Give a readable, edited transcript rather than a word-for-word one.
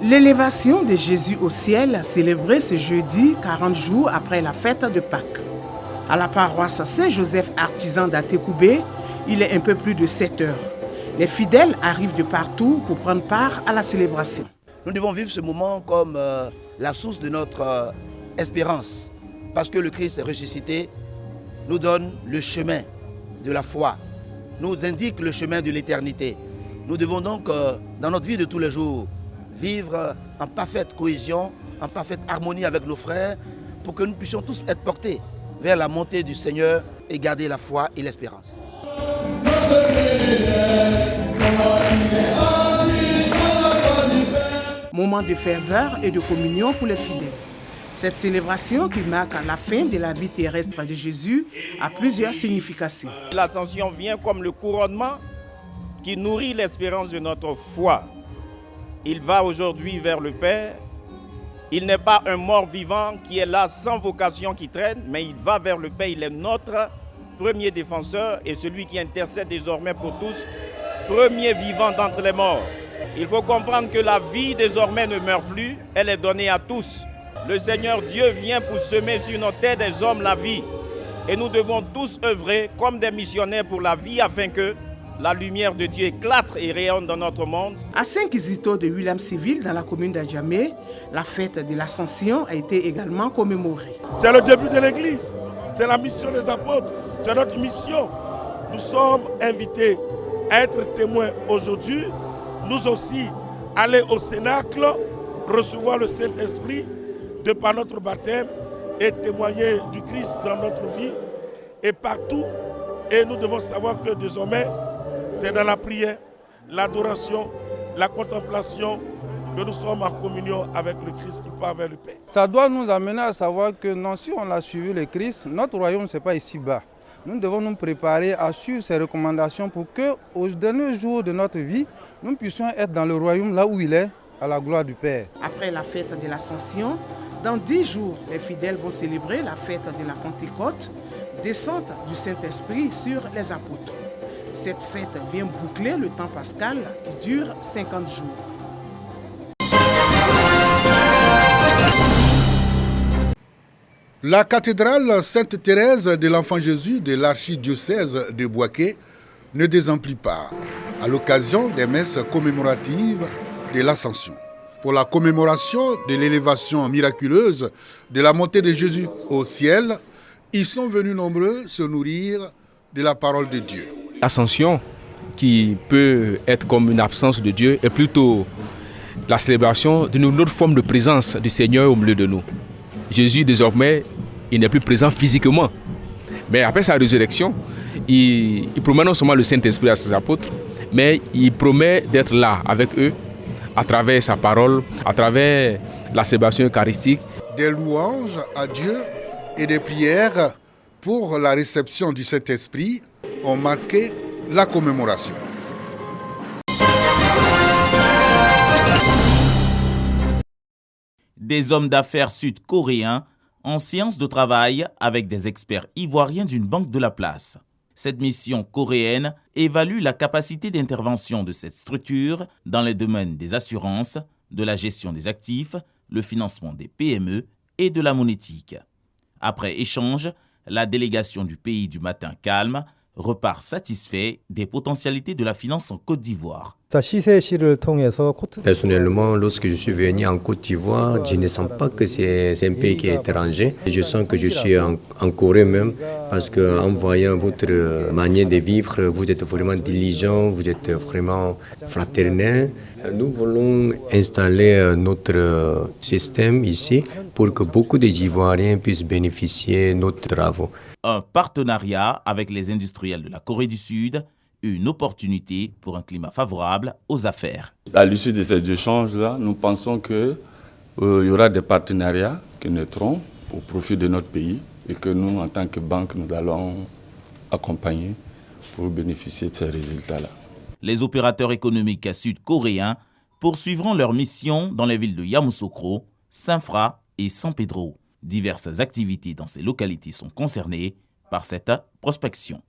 L'élévation de Jésus au ciel, célébrée ce jeudi, 40 jours après la fête de Pâques. À la paroisse Saint-Joseph artisan d'Atekoubé, il est un peu plus de 7 heures. Les fidèles arrivent de partout pour prendre part à la célébration. Nous devons vivre ce moment comme la source de notre espérance. Parce que le Christ est ressuscité, nous donne le chemin de la foi, nous indique le chemin de l'éternité. Nous devons donc, dans notre vie de tous les jours, vivre en parfaite cohésion, en parfaite harmonie avec nos frères, pour que nous puissions tous être portés vers la montée du Seigneur et garder la foi et l'espérance. Moment de ferveur et de communion pour les fidèles. Cette célébration qui marque la fin de la vie terrestre de Jésus a plusieurs significations. L'ascension vient comme le couronnement qui nourrit l'espérance de notre foi. Il va aujourd'hui vers le Père. Il n'est pas un mort vivant qui est là sans vocation qui traîne, mais il va vers le Père. Il est notre premier défenseur et celui qui intercède désormais pour tous, premier vivant d'entre les morts. Il faut comprendre que la vie désormais ne meurt plus, elle est donnée à tous. Le Seigneur Dieu vient pour semer sur nos têtes des hommes la vie. Et nous devons tous œuvrer comme des missionnaires pour la vie afin que la lumière de Dieu éclate et rayonne dans notre monde. À Saint-Kizito de William-Civil, dans la commune d'Adjamé, la fête de l'Ascension a été également commémorée. C'est le début de l'Église, c'est la mission des apôtres, c'est notre mission. Nous sommes invités à être témoins aujourd'hui, nous aussi aller au Cénacle, recevoir le Saint-Esprit de par notre baptême et témoigner du Christ dans notre vie et partout. Et nous devons savoir que désormais, c'est dans la prière, l'adoration, la contemplation que nous sommes en communion avec le Christ qui part vers le Père. Ça doit nous amener à savoir que non, si on a suivi le Christ, notre royaume, ce n'est pas ici bas. Nous devons nous préparer à suivre ces recommandations pour qu'aux derniers jours de notre vie, nous puissions être dans le royaume là où il est, à la gloire du Père. Après la fête de l'Ascension, dans 10 jours, les fidèles vont célébrer la fête de la Pentecôte, descente du Saint-Esprit sur les apôtres. Cette fête vient boucler le temps pascal qui dure 50 jours. La cathédrale Sainte-Thérèse de l'Enfant Jésus de l'archidiocèse de Bouaké ne désemplit pas à l'occasion des messes commémoratives de l'Ascension. Pour la commémoration de l'élévation miraculeuse de la montée de Jésus au ciel, ils sont venus nombreux se nourrir de la parole de Dieu. L'Ascension, qui peut être comme une absence de Dieu, est plutôt la célébration d'une autre forme de présence du Seigneur au milieu de nous. Jésus, désormais, il n'est plus présent physiquement. Mais après sa résurrection, il promet non seulement le Saint-Esprit à ses apôtres, mais il promet d'être là avec eux à travers sa parole, à travers la célébration eucharistique. Des louanges à Dieu et des prières pour la réception du Saint-Esprit ont marqué la commémoration. Des hommes d'affaires sud-coréens en séance de travail avec des experts ivoiriens d'une banque de la place. Cette mission coréenne évalue la capacité d'intervention de cette structure dans les domaines des assurances, de la gestion des actifs, le financement des PME et de la monétique. Après échange, la délégation du pays du matin calme repart satisfait des potentialités de la finance en Côte d'Ivoire. Personnellement, lorsque je suis venu en Côte d'Ivoire, je ne sens pas que c'est un pays qui est étranger. Je sens que je suis en Corée même, parce qu'en voyant votre manière de vivre, vous êtes vraiment diligent, vous êtes vraiment fraternel. Nous voulons installer notre système ici pour que beaucoup d'Ivoiriens puissent bénéficier de nos travaux. Un partenariat avec les industriels de la Corée du Sud, une opportunité pour un climat favorable aux affaires. À l'issue de ces échanges-là, nous pensons qu'il y aura des partenariats qui naîtront au profit de notre pays et que nous, en tant que banque, nous allons accompagner pour bénéficier de ces résultats-là. Les opérateurs économiques sud-coréens poursuivront leur mission dans les villes de Yamoussoukro, Saint-Fra et San Pedro. Diverses activités dans ces localités sont concernées par cette prospection.